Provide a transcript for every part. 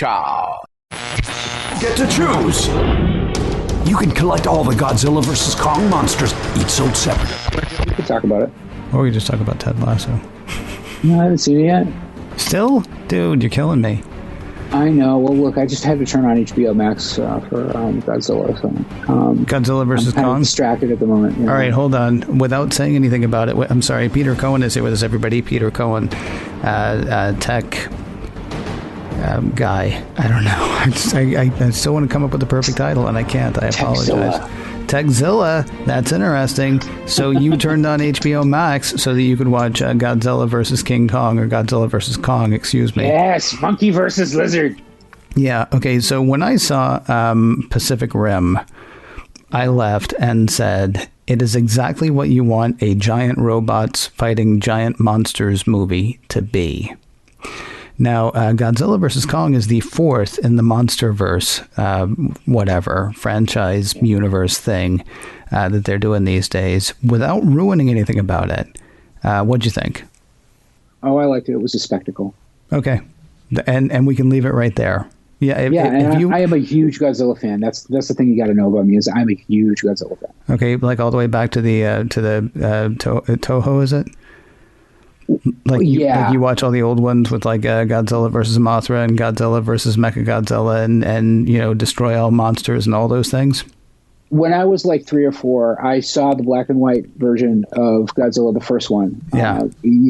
Cha. Get to choose. You can collect all the Godzilla vs. Kong monsters, each sold separately. We could talk about it. Or we just talk about Ted Lasso. No, I haven't seen it yet. Still? Dude, you're killing me. I know. Well, look, I just had to turn on HBO Max for Godzilla. So, Godzilla vs. I'm Kong? Distracted at the moment. All right, hold on. Without saying anything about it, I'm sorry, Peter Cohen is here with us, everybody. Peter Cohen, tech guy. I don't know. I still want to come up with the perfect title, and I can't. I apologize. Techzilla. That's interesting. So you turned on HBO Max so that you could watch Godzilla versus King Kong, or Godzilla versus Kong, excuse me. Yes, monkey versus lizard. Yeah, okay. So when I saw Pacific Rim, I left and said, it is exactly what you want a giant robots fighting giant monsters movie to be. Now, Godzilla vs. Kong is the fourth in the Monsterverse, franchise, universe thing that they're doing these days. Without ruining anything about it, what'd you think? Oh, I liked it. It was a spectacle. Okay. And we can leave it right there. Yeah, I am a huge Godzilla fan. That's the thing you got to know about me, is I'm a huge Godzilla fan. Okay, like all the way back to the Toho, is it? Like you watch all the old ones with like Godzilla versus Mothra and Godzilla versus Mechagodzilla and destroy all monsters and all those things. When I was like 3 or 4, I saw the black and white version of Godzilla, the first one. Yeah,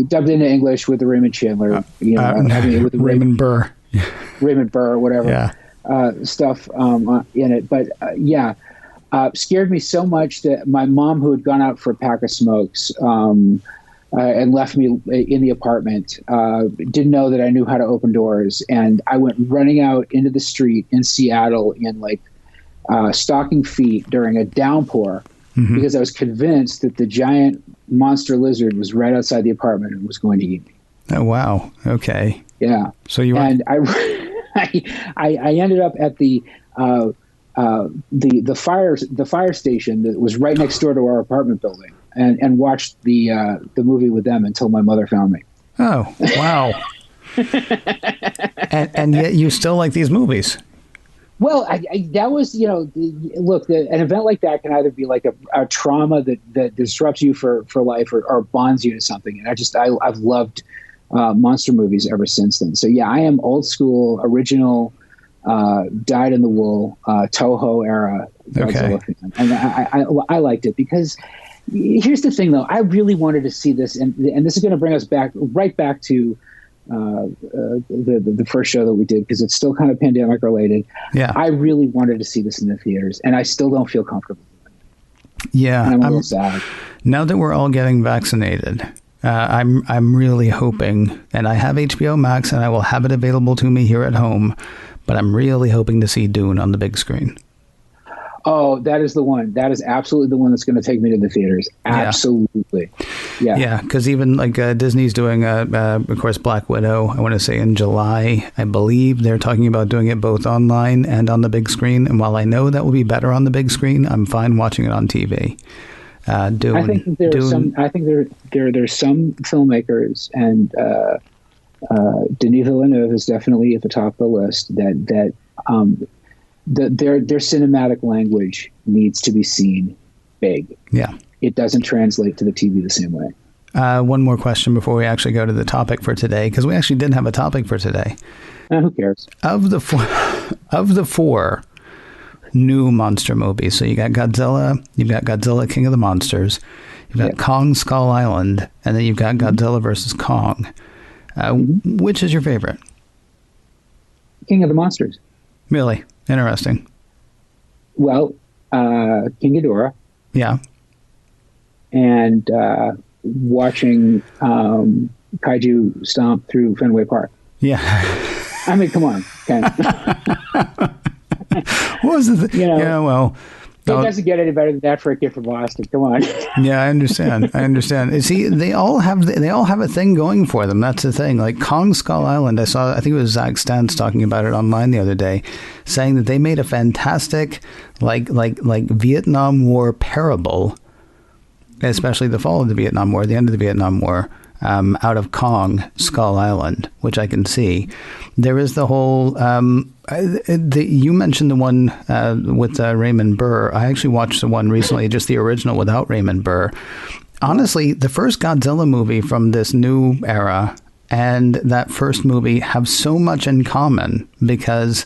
dubbed into English with the Raymond Chandler, with the Raymond Burr, Raymond Burr, whatever, stuff in it. But scared me so much that my mom, who had gone out for a pack of smokes, and left me in the apartment, didn't know that I knew how to open doors. And I went running out into the street in Seattle in like stocking feet during a downpour, because I was convinced that the giant monster lizard was right outside the apartment and was going to eat me. Oh, wow. Okay. Yeah. So you were... And I ended up at the fire station that was right next door to our apartment building, and watched the movie with them until my mother found me. Oh, wow. and yet you still like these movies. Well, that was, look, an event like that can either be like a trauma that disrupts you for life or bonds you to something. And I've loved monster movies ever since then. So yeah, I am old school, original, dyed in the wool, Toho era Godzilla fan. And I liked it because here's the thing, though. I really wanted to see this, and this is going to bring us right back to the first show that we did, because it's still kind of pandemic related. Yeah, I really wanted to see this in the theaters, and I still don't feel comfortable. Yeah, and I'm a little sad. Now that we're all getting vaccinated, I'm really hoping, and I have HBO Max, and I will have it available to me here at home, but I'm really hoping to see Dune on the big screen. Oh, that is the one. That is absolutely the one that's going to take me to the theaters. Absolutely. Yeah. Yeah, because even like Disney's doing, of course, Black Widow, I want to say in July. I believe they're talking about doing it both online and on the big screen. And while I know that will be better on the big screen, I'm fine watching it on TV. Dune, I think there's some filmmakers, and Denis Villeneuve is definitely at the top of the list, that their cinematic language needs to be seen big. Yeah. It doesn't translate to the TV the same way. One more question before we actually go to the topic for today, because we actually didn't have a topic for today. Who cares? Of the four new monster movies, so you got Godzilla, you've got Godzilla King of the Monsters, you've got Kong Skull Island, and then you've got Godzilla versus Kong. Which is your favorite? King of the Monsters. Really? Interesting. Well, King Ghidorah. Yeah. And watching kaiju stomp through Fenway Park. Yeah. I mean, come on, Ken. What was the yeah, well... It doesn't get any better than that for a kid from Boston. Come on. Yeah, I understand. See, they all have a thing going for them. That's the thing. Like Kong Skull Island, I think it was Zach Stantz talking about it online the other day, saying that they made a fantastic like Vietnam War parable, especially the fall of the Vietnam War, the end of the Vietnam War, out of Kong, Skull Island, which I can see. There is the whole, you mentioned the one with Raymond Burr. I actually watched the one recently, just the original without Raymond Burr. Honestly, the first Godzilla movie from this new era and that first movie have so much in common because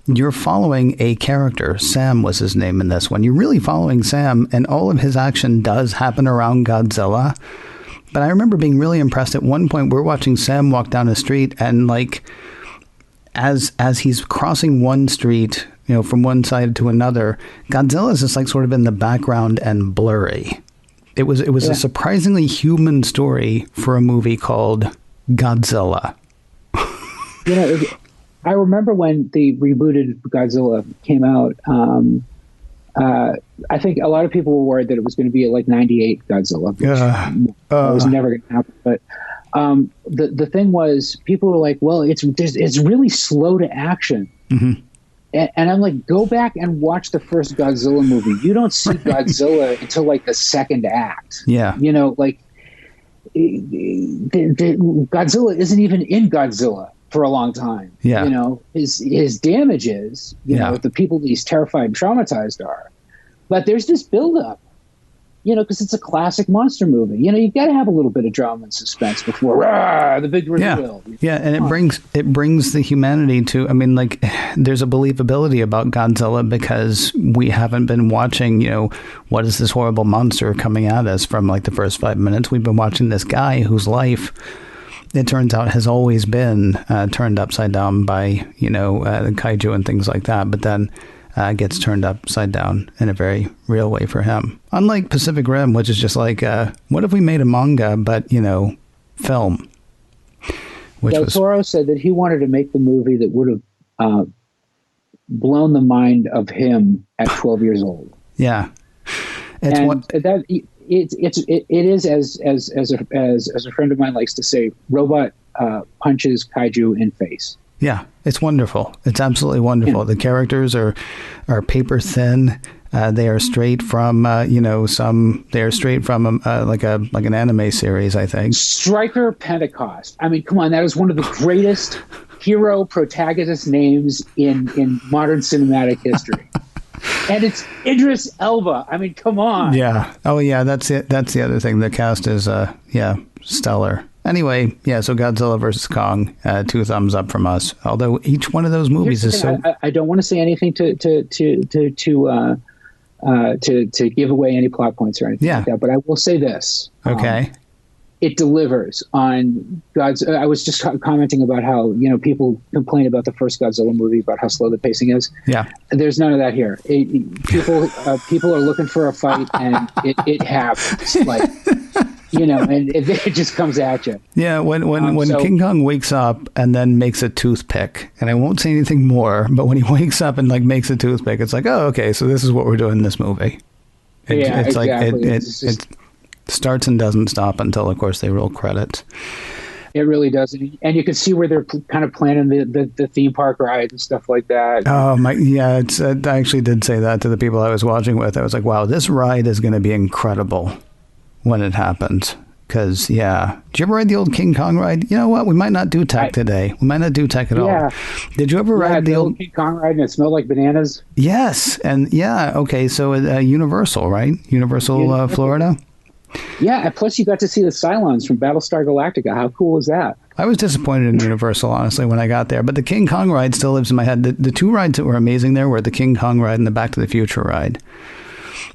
you're following a character. Sam was his name in this one. You're really following Sam, and all of his action does happen around Godzilla. But I remember being really impressed at one point. We're watching Sam walk down a street, and like as he's crossing one street, from one side to another, Godzilla is just like sort of in the background and blurry. It was a surprisingly human story for a movie called Godzilla. I remember when the rebooted Godzilla came out. I think a lot of people were worried that it was going to be like '98 Godzilla, which was never going to happen. But the thing was, people were like, "Well, it's really slow to action." Mm-hmm. And I'm like, go back and watch the first Godzilla movie. You don't see Godzilla until like the second act. Yeah. Like Godzilla isn't even in Godzilla for a long time. Yeah. His damages, the people he's terrified and traumatized are. But there's this buildup, because it's a classic monster movie. You got to have a little bit of drama and suspense before the big reveal. Yeah, and it brings the humanity to. I mean, like, there's a believability about Godzilla because we haven't been watching. What is this horrible monster coming at us from like the first 5 minutes? We've been watching this guy whose life, it turns out, has always been turned upside down by the kaiju and things like that. But then gets turned upside down in a very real way for him. Unlike Pacific Rim, which is just like, what if we made a manga, but, film? Del Toro said that he wanted to make the movie that would have blown the mind of him at 12 years old. Yeah. It is, as a friend of mine likes to say, robot punches kaiju in face. Yeah, it's wonderful. It's absolutely wonderful. The characters are paper thin. They are straight from like an anime series, I think. Stryker Pentecost. I mean, come on, that is one of the greatest hero protagonist names in modern cinematic history. And it's Idris Elba. I mean, come on. Yeah. Oh, yeah. That's it. That's the other thing. The cast is stellar. Anyway, so Godzilla versus Kong, 2 thumbs up from us. Although each one of those movies is so. I don't want to say anything to give away any plot points or anything like that. But I will say this. Okay. It delivers on God's. I was just commenting about how people complain about the first Godzilla movie about how slow the pacing is. Yeah. There's none of that here. People are looking for a fight, and it happens. Like. And it just comes at you. Yeah, when King Kong wakes up and then makes a toothpick, and I won't say anything more, but when he wakes up and like makes a toothpick, it's like, oh, okay, so this is what we're doing in this movie. It's exactly. Like it starts and doesn't stop until, of course, they roll credits. It really does, and you can see where they're kind of planning the theme park ride and stuff like that. Oh my, yeah! I actually did say that to the people I was watching with. I was like, wow, this ride is going to be incredible when it happens. Because, did you ever ride the old King Kong ride? You know what? We might not do tech today. We might not do tech at all. Did you ever ride the old King Kong ride and it smelled like bananas? Yes. And okay. So Universal, right? Universal Florida? Yeah. And plus you got to see the Cylons from Battlestar Galactica. How cool is that? I was disappointed in Universal, honestly, when I got there. But the King Kong ride still lives in my head. The 2 rides that were amazing there were the King Kong ride and the Back to the Future ride.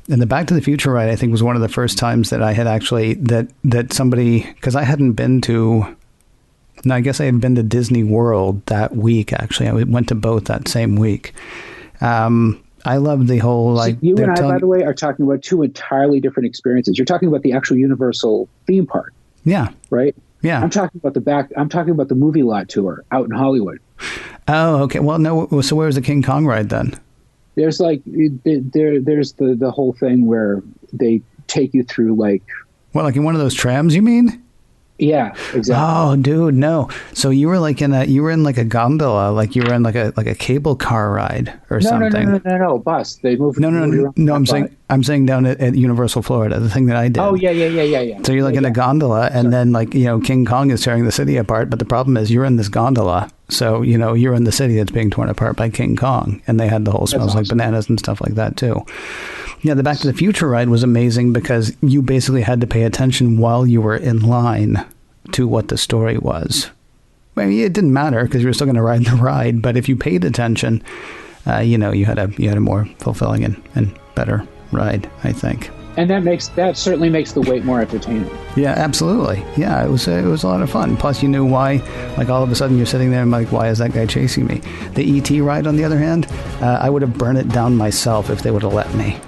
And the Back to the Future ride, I think, was one of the first times that I had actually, that somebody, because I hadn't been to, no, I guess I had been to Disney World that week, actually. I went to both that same week. I love the whole, like... So you and I, by the way, are talking about 2 entirely different experiences. You're talking about the actual Universal theme park. Yeah. Right? Yeah. I'm talking about the movie lot tour out in Hollywood. Oh, okay. Well, no, so where's the King Kong ride then? There's like there's the whole thing where they take you through like in one of those trams, you mean? Yeah, exactly. Oh, dude, no. So you were like you were in like a gondola, like you were in like a cable car ride or something. No, bus. They moved. No, no, moved no, around no. that bus. I'm saying down at Universal Florida, the thing that I did. Oh yeah. So you're like in a gondola, and then like King Kong is tearing the city apart. But the problem is you're in this gondola, so you're in the city that's being torn apart by King Kong, and they had the whole smells like bananas and stuff like that too. Yeah, the Back to the Future ride was amazing because you basically had to pay attention while you were in line to what the story was. I mean, it didn't matter because you were still going to ride the ride, but if you paid attention, you had a more fulfilling and better ride, I think. And that certainly makes the wait more entertaining. Yeah, absolutely. Yeah, it was a lot of fun. Plus, you knew why. Like all of a sudden, you're sitting there and like, why is that guy chasing me? The ET ride, on the other hand, I would have burned it down myself if they would have let me.